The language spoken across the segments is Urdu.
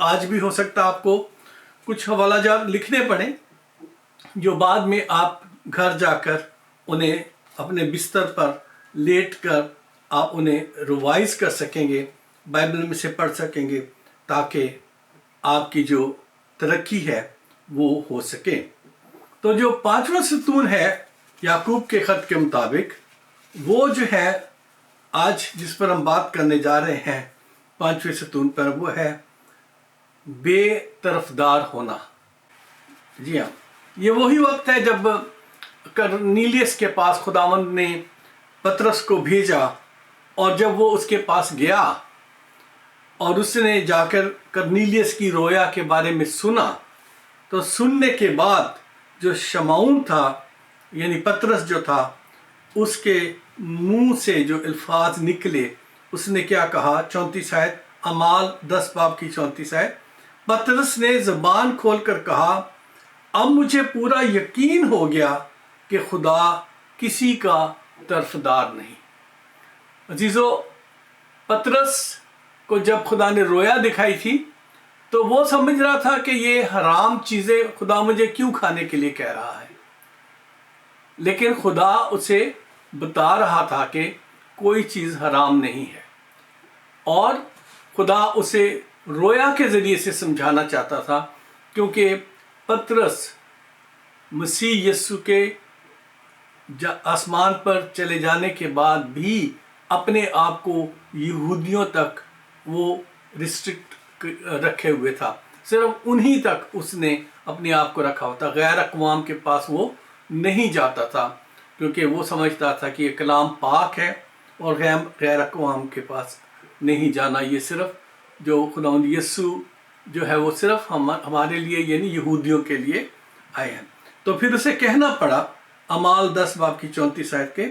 آج بھی ہو سکتا آپ کو کچھ حوالہ جات لکھنے پڑیں جو بعد میں آپ گھر جا کر انہیں اپنے بستر پر لیٹ کر آپ انہیں ریوائز کر سکیں گے، بائبل میں سے پڑھ سکیں گے، تاکہ آپ کی جو ترقی ہے وہ ہو سکے۔ تو جو پانچواں ستون ہے یعقوب کے خط کے مطابق، وہ جو ہے آج جس پر ہم بات کرنے جا رہے ہیں پانچویں ستون پر، وہ ہے بے طرفدار ہونا۔ جی ہاں، یہ وہی وقت ہے جب کرنیلیس کے پاس خداوند نے پطرس کو بھیجا، اور جب وہ اس کے پاس گیا اور اس نے جا کر کرنیلیس کی رویا کے بارے میں سنا، تو سننے کے بعد جو شمعون تھا یعنی پطرس جو تھا، اس کے منہ سے جو الفاظ نکلے، اس نے کیا کہا؟ 34 آیت، اعمال 10 باب کی 34 آیت، پطرس نے زبان کھول کر کہا، اب مجھے پورا یقین ہو گیا کہ خدا کسی کا طرفدار نہیں۔ عزیزو، پطرس کو جب خدا نے رویا دکھائی تھی تو وہ سمجھ رہا تھا کہ یہ حرام چیزیں خدا مجھے کیوں کھانے کے لیے کہہ رہا ہے، لیکن خدا اسے بتا رہا تھا کہ کوئی چیز حرام نہیں ہے، اور خدا اسے رویا کے ذریعے سے سمجھانا چاہتا تھا، کیونکہ پطرس مسیح یسو کے آسمان پر چلے جانے کے بعد بھی اپنے آپ کو یہودیوں تک وہ ریسٹرکٹ رکھے ہوئے تھا، صرف انہی تک اس نے اپنے آپ کو رکھا ہوا تھا، غیر اقوام کے پاس وہ نہیں جاتا تھا، کیونکہ وہ سمجھتا تھا کہ یہ کلام پاک ہے اور غیر اقوام کے پاس نہیں جانا، یہ صرف جو خداوند یسوع جو ہے وہ صرف ہمارے لیے یعنی یہودیوں کے لیے آئے ہیں۔ تو پھر اسے کہنا پڑا، اعمال 10 باب کی 34 آیت کے،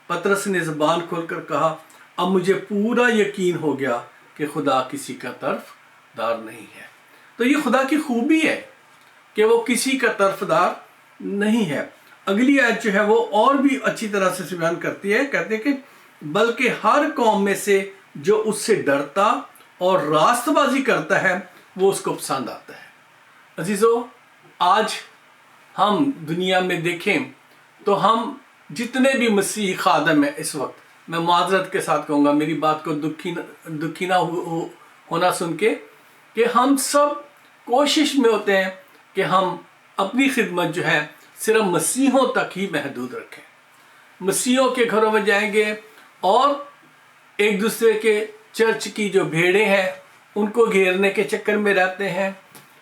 پطرس نے زبان کھول کر کہا، اب مجھے پورا یقین ہو گیا کہ خدا کسی کا طرفدار نہیں ہے۔ تو یہ خدا کی خوبی ہے کہ وہ کسی کا طرفدار نہیں ہے۔ اگلی آیت جو ہے وہ اور بھی اچھی طرح سے بیان کرتی ہے، کہتے ہیں کہ بلکہ ہر قوم میں سے جو اس سے ڈرتا اور راست بازی کرتا ہے وہ اس کو پسند آتا ہے۔ عزیزو، آج ہم دنیا میں دیکھیں تو ہم جتنے بھی مسیحی خادم ہیں اس وقت، میں معذرت کے ساتھ کہوں گا، میری بات کو دکھی نہ ہونا سن کے، کہ ہم سب کوشش میں ہوتے ہیں کہ ہم اپنی خدمت جو ہے صرف مسیحوں تک ہی محدود رکھیں، مسیحوں کے گھروں میں جائیں گے اور ایک دوسرے کے چرچ کی جو بھیڑیں ہیں ان کو گھیرنے کے چکر میں رہتے ہیں۔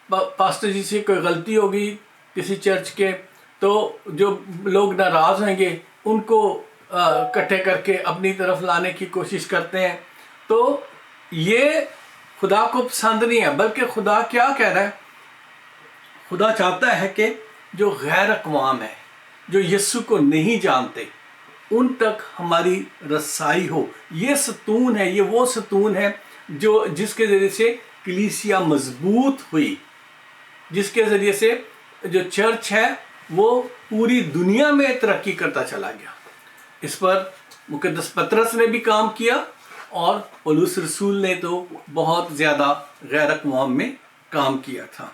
پاسٹر جی سے کوئی غلطی ہوگی کسی چرچ کے تو جو لوگ ناراض ہوئیں گے ان کو اکٹھے کر کے اپنی طرف لانے کی کوشش کرتے ہیں۔ تو یہ خدا کو پسند نہیں ہے، بلکہ خدا کیا کہہ رہا ہے؟ خدا چاہتا ہے کہ جو غیر اقوام ہے، جو یسوع کو نہیں جانتے، ان تک ہماری رسائی ہو۔ یہ ستون ہے، یہ وہ ستون ہے جس کے ذریعے سے کلیسیا مضبوط ہوئی، جس کے ذریعے سے جو چرچ ہے وہ پوری دنیا میں ترقی کرتا چلا گیا۔ اس پر مقدس پطرس نے بھی کام کیا، اور پولس رسول نے تو بہت زیادہ غیر اقوام میں کام کیا تھا۔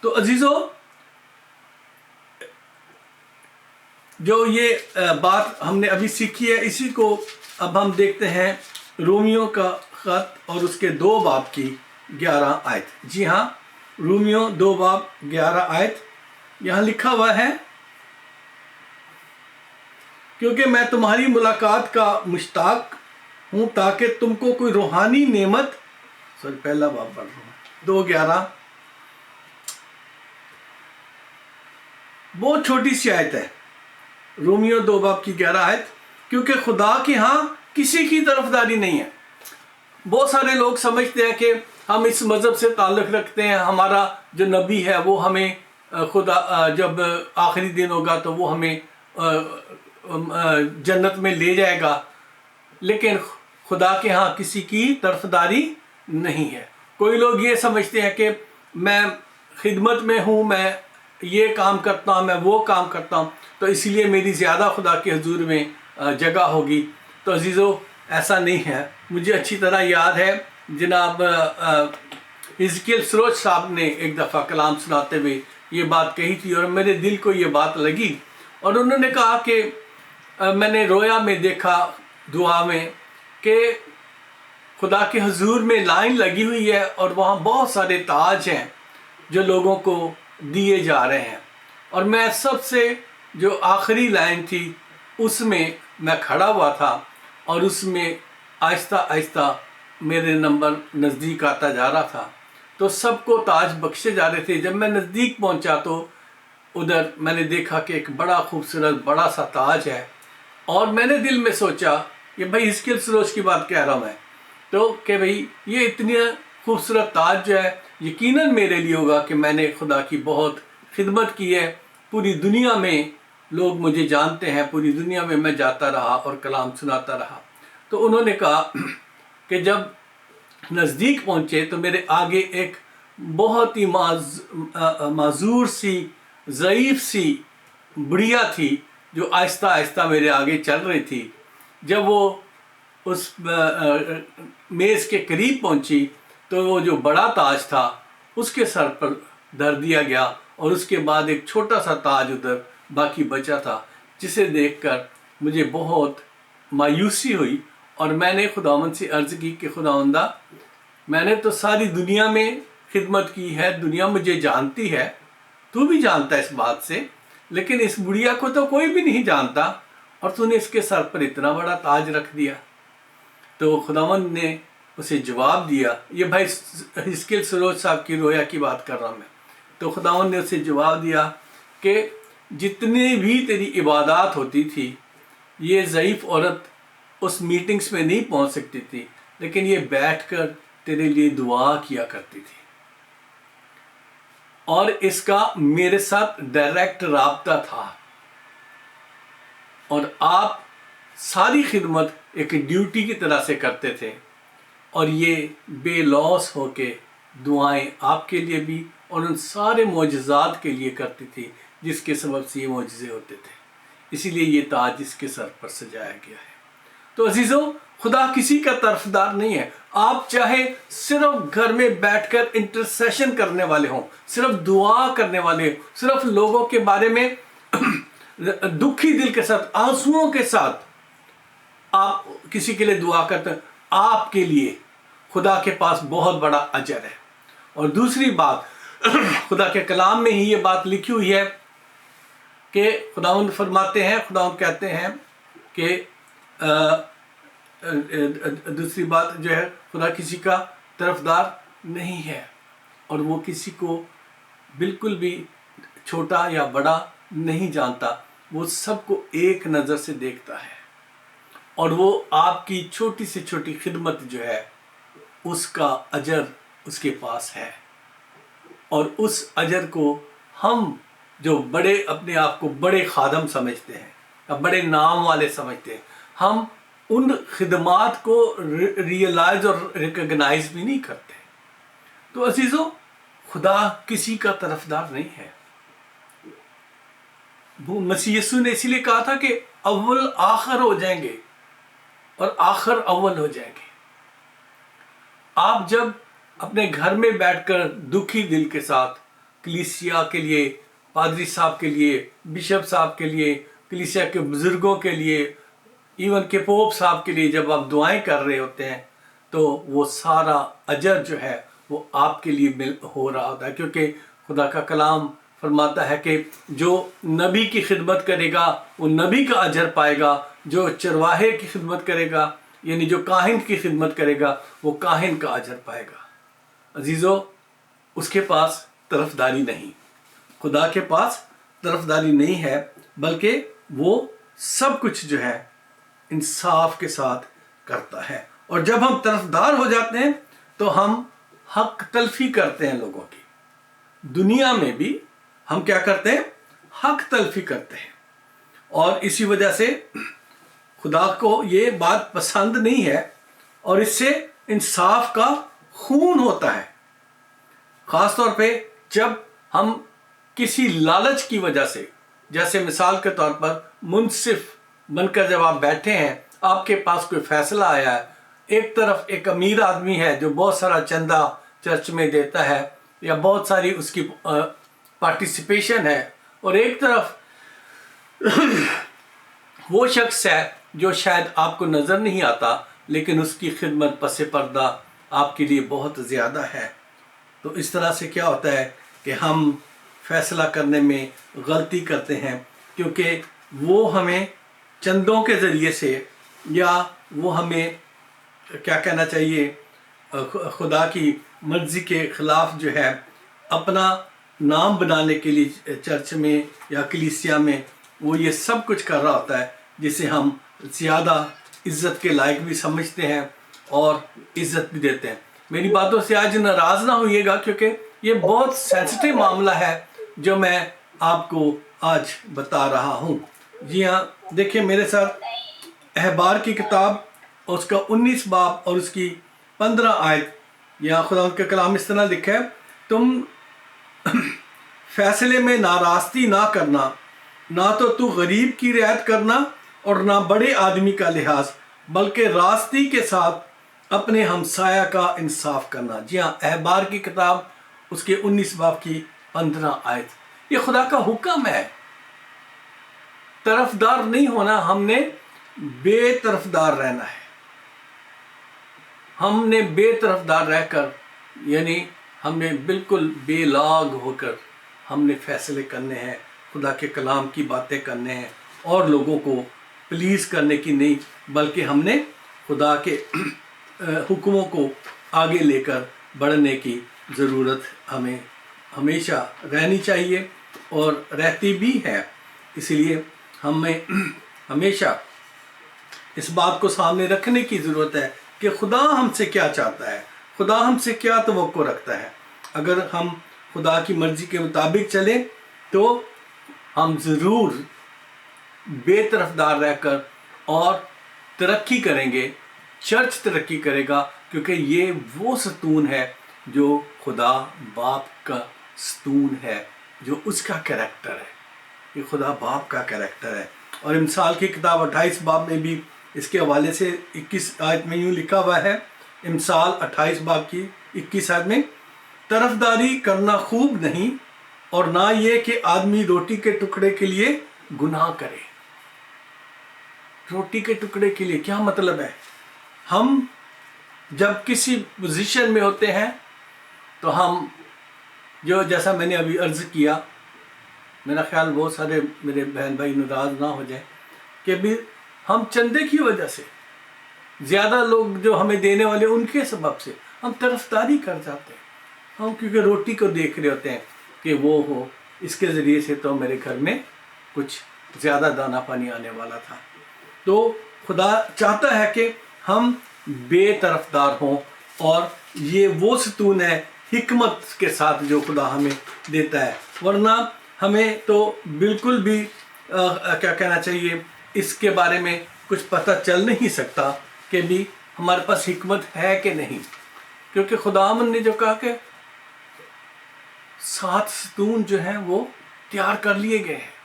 تو عزیزو، جو یہ بات ہم نے ابھی سیکھی ہے، اسی کو اب ہم دیکھتے ہیں رومیوں کا خط اور اس کے 2 باب کی 11 آیت۔ جی ہاں، رومیوں 2 باب 11 آیت، یہاں لکھا ہوا ہے، کیونکہ میں تمہاری ملاقات کا مشتاق ہوں تاکہ تم کو کوئی روحانی نعمت، پہلا باب پڑھ رہا ہوں 2:11، بہت چھوٹی سی آیت ہے، رومیو 2 باب کی 11 آیت، کیونکہ خدا کے ہاں کسی کی طرفداری نہیں ہے۔ بہت سارے لوگ سمجھتے ہیں کہ ہم اس مذہب سے تعلق رکھتے ہیں، ہمارا جو نبی ہے وہ ہمیں خدا جب آخری دن ہوگا تو وہ ہمیں جنت میں لے جائے گا، لیکن خدا کے ہاں کسی کی طرفداری نہیں ہے۔ کوئی لوگ یہ سمجھتے ہیں کہ میں خدمت میں ہوں، میں یہ کام کرتا ہوں، میں وہ کام کرتا ہوں، تو اسی لیے میری زیادہ خدا کے حضور میں جگہ ہوگی۔ تو عزیزو، ایسا نہیں ہے۔ مجھے اچھی طرح یاد ہے جناب حزقیل سروش صاحب نے ایک دفعہ کلام سناتے ہوئے یہ بات کہی تھی اور میرے دل کو یہ بات لگی، اور انہوں نے کہا کہ میں نے رویا میں دیکھا دعا میں کہ خدا کے حضور میں لائن لگی ہوئی ہے اور وہاں بہت سارے تاج ہیں جو لوگوں کو دیے جا رہے ہیں، اور میں سب سے جو آخری لائن تھی اس میں کھڑا ہوا تھا، اور اس میں آہستہ آہستہ میرے نمبر نزدیک آتا جا رہا تھا، تو سب کو تاج بخشے جا رہے تھے۔ جب میں نزدیک پہنچا تو ادھر میں نے دیکھا کہ ایک بڑا خوبصورت بڑا سا تاج ہے، اور میں نے دل میں سوچا کہ بھائی حزقیل سروش کی بات کہہ رہا ہوں میں تو کہ بھائی یہ اتنی خوبصورت تاج جو ہے یقیناً میرے لیے ہوگا کہ میں نے خدا کی بہت خدمت کی ہے، پوری دنیا میں لوگ مجھے جانتے ہیں، پوری دنیا میں میں جاتا رہا اور کلام سناتا رہا۔ تو انہوں نے کہا کہ جب نزدیک پہنچے تو میرے آگے ایک بہت ہی معذور سی ضعیف سی بڑھیا تھی جو آہستہ آہستہ میرے آگے چل رہی تھی۔ جب وہ اس میز کے قریب پہنچی تو وہ جو بڑا تاج تھا اس کے سر پر دھر دیا گیا، اور اس کے بعد ایک چھوٹا سا تاج ادھر باقی بچا تھا، جسے دیکھ کر مجھے بہت مایوسی ہوئی، اور میں نے خداوند سے عرض کی کہ خداوندہ میں نے تو ساری دنیا میں خدمت کی ہے، دنیا مجھے جانتی ہے، تو بھی جانتا ہے اس بات سے، لیکن اس بڑھیا کو تو کوئی بھی نہیں جانتا، اور تو نے اس کے سر پر اتنا بڑا تاج رکھ دیا۔ تو خداوند نے اسے جواب دیا، یہ بھائی حزقیل سروش صاحب کی رویا کی بات کر رہا ہوں میں، تو خداوند نے اسے جواب دیا کہ جتنی بھی تیری عبادات ہوتی تھی یہ ضعیف عورت اس میٹنگز میں نہیں پہنچ سکتی تھی، لیکن یہ بیٹھ کر تیرے لیے دعا کیا کرتی تھی، اور اس کا میرے ساتھ ڈائریکٹ رابطہ تھا، اور آپ ساری خدمت ایک ڈیوٹی کی طرح سے کرتے تھے، اور یہ بے لوث ہو کے دعائیں آپ کے لیے بھی اور ان سارے معجزات کے لیے کرتی تھی جس کے سبب سے یہ معجزے ہوتے تھے، اسی لیے یہ تاج اس کے سر پر سجایا گیا ہے۔ تو عزیزوں، خدا کسی کا طرفدار نہیں ہے۔ آپ چاہے صرف گھر میں بیٹھ کر انٹرسیشن کرنے والے ہوں، صرف دعا کرنے والے ہوں، صرف لوگوں کے بارے میں دکھی دل کے ساتھ آنسوؤں کے ساتھ آپ کسی کے لیے دعا کرتے ہیں، آپ کے لیے خدا کے پاس بہت بڑا اجر ہے۔ اور دوسری بات، خدا کے کلام میں ہی یہ بات لکھی ہوئی ہے کہ خداوند فرماتے ہیں، خداوند کہتے ہیں کہ دوسری بات جو ہے، خدا کسی کا طرفدار نہیں ہے، اور وہ کسی کو بالکل بھی چھوٹا یا بڑا نہیں جانتا، وہ سب کو ایک نظر سے دیکھتا ہے، اور وہ آپ کی چھوٹی سے چھوٹی خدمت جو ہے اس کا اجر اس کے پاس ہے، اور اس اجر کو ہم جو بڑے اپنے آپ کو بڑے خادم سمجھتے ہیں یا بڑے نام والے سمجھتے ہیں، ہم ان خدمات کو ریئلائز اور ریکگنائز بھی نہیں کرتے۔ تو عزیزوں، خدا کسی کا طرفدار نہیں ہے۔ مسیح یسوع نے اسی لیے کہا تھا کہ اول آخر ہو جائیں گے اور آخر اول ہو جائیں گے۔ آپ جب اپنے گھر میں بیٹھ کر دکھی دل کے ساتھ کلیسیا کے لیے، پادری صاحب کے لیے، بشپ صاحب کے لیے، کلیسیا کے بزرگوں کے لیے، ایون کہ پوپ صاحب کے لیے جب آپ دعائیں کر رہے ہوتے ہیں، تو وہ سارا اجر جو ہے وہ آپ کے لیے ہو رہا ہوتا ہے، کیونکہ خدا کا کلام فرماتا ہے کہ جو نبی کی خدمت کرے گا وہ نبی کا اجر پائے گا، جو چرواہے کی خدمت کرے گا یعنی جو کاہن کی خدمت کرے گا وہ کاہن کا اجر پائے گا۔ عزیزو، اس کے پاس طرفداری نہیں، خدا کے پاس طرفداری نہیں ہے، بلکہ وہ سب کچھ جو ہے انصاف کے ساتھ کرتا ہے۔ اور جب ہم طرفدار ہو جاتے ہیں تو ہم حق تلفی کرتے ہیں لوگوں کی، دنیا میں بھی ہم کیا کرتے ہیں؟ حق تلفی کرتے ہیں، اور اسی وجہ سے خدا کو یہ بات پسند نہیں ہے، اور اس سے انصاف کا خون ہوتا ہے، خاص طور پہ جب ہم کسی لالچ کی وجہ سے، جیسے مثال کے طور پر منصف بن کر جب آپ بیٹھے ہیں، آپ کے پاس کوئی فیصلہ آیا ہے، ایک طرف ایک امیر آدمی ہے جو بہت سارا چندہ چرچ میں دیتا ہے یا بہت ساری اس کی پارٹیسپیشن ہے، اور ایک طرف وہ شخص ہے جو شاید آپ کو نظر نہیں آتا لیکن اس کی خدمت پس پردہ آپ کے لیے بہت زیادہ ہے۔ تو اس طرح سے کیا ہوتا ہے کہ ہم فیصلہ کرنے میں غلطی کرتے ہیں، کیونکہ وہ ہمیں چندوں کے ذریعے سے یا وہ ہمیں کیا کہنا چاہیے خدا کی مرضی کے خلاف جو ہے اپنا نام بنانے کے لیے چرچ میں یا کلیسیا میں وہ یہ سب کچھ کر رہا ہوتا ہے، جسے ہم زیادہ عزت کے لائق بھی سمجھتے ہیں اور عزت بھی دیتے ہیں۔ میری باتوں سے آج ناراض نہ ہوئیے گا، کیونکہ یہ بہت سینسٹیو معاملہ ہے جو میں آپ کو آج بتا رہا ہوں۔ جی ہاں، دیکھیں میرے ساتھ احبار کی کتاب اور اس کا 19 باب اور اس کی 15 آیت، یا خدا کا کلام اس طرح لکھا ہے، تم فیصلے میں ناراستی نہ کرنا، نہ تو غریب کی رعایت کرنا اور نہ بڑے آدمی کا لحاظ، بلکہ راستی کے ساتھ اپنے ہمسایہ کا انصاف کرنا۔ جی ہاں، احبار کی کتاب اس کے 19 باب کی 15 آیت، یہ خدا کا حکم ہے۔ طرفدار نہیں ہونا، ہم نے بے طرفدار رہنا ہے۔ ہم نے بے طرفدار رہ کر، یعنی ہم نے بالکل بے لاگ ہو کر ہم نے فیصلے کرنے ہیں، خدا کے کلام کی باتیں کرنے ہیں، اور لوگوں کو پلیز کرنے کی نہیں، بلکہ ہم نے خدا کے حکموں کو آگے لے کر بڑھنے کی ضرورت ہمیں ہمیشہ رہنی چاہیے اور رہتی بھی ہے۔ اس لیے ہمیں ہمیشہ اس بات کو سامنے رکھنے کی ضرورت ہے کہ خدا ہم سے کیا چاہتا ہے، خدا ہم سے کیا توقع رکھتا ہے۔ اگر ہم خدا کی مرضی کے مطابق چلیں تو ہم ضرور بے طرفدار رہ کر اور ترقی کریں گے، چرچ ترقی کرے گا، کیونکہ یہ وہ ستون ہے جو خدا باپ کا ستون ہے، جو اس کا کریکٹر ہے۔ یہ خدا باپ کا کریکٹر ہے۔ اور امثال کی کتاب 28 باب میں بھی اس کے حوالے سے 21 آیت میں یوں لکھا ہوا ہے، امثال 28 باب کی 21 آیت میں، طرفداری کرنا خوب نہیں، اور نہ یہ کہ آدمی روٹی کے ٹکڑے کے لیے گناہ کرے۔ روٹی کے ٹکڑے کے لیے کیا مطلب ہے؟ ہم جب کسی پوزیشن میں ہوتے ہیں تو ہم جیسا میں نے ابھی عرض کیا، میرا خیال بہت سارے میرے بہن بھائی ناراض نہ ہو جائیں کہ بھی ہم چندے کی وجہ سے، زیادہ لوگ جو ہمیں دینے والے ان کے سبب سے ہم طرفداری کر جاتے ہیں۔ ہم کیونکہ روٹی کو دیکھ رہے ہوتے ہیں کہ وہ ہو، اس کے ذریعے سے تو میرے گھر میں کچھ زیادہ دانا پانی آنے والا تھا۔ تو خدا چاہتا ہے کہ ہم بے طرفدار ہوں، اور یہ وہ ستون ہے حکمت کے ساتھ جو خدا ہمیں دیتا ہے، ورنہ ہمیں تو بالکل بھی کیا کہنا چاہیے اس کے بارے میں کچھ پتہ چل نہیں سکتا کہ بھی ہمارے پاس حکمت ہے کہ نہیں، کیونکہ خداوند نے جو کہا کہ 7 ستون جو ہیں وہ تیار کر لیے گئے ہیں،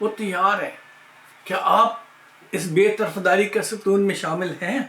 وہ تیار ہیں۔ کیا آپ اس بے طرفداری کے ستون میں شامل ہیں؟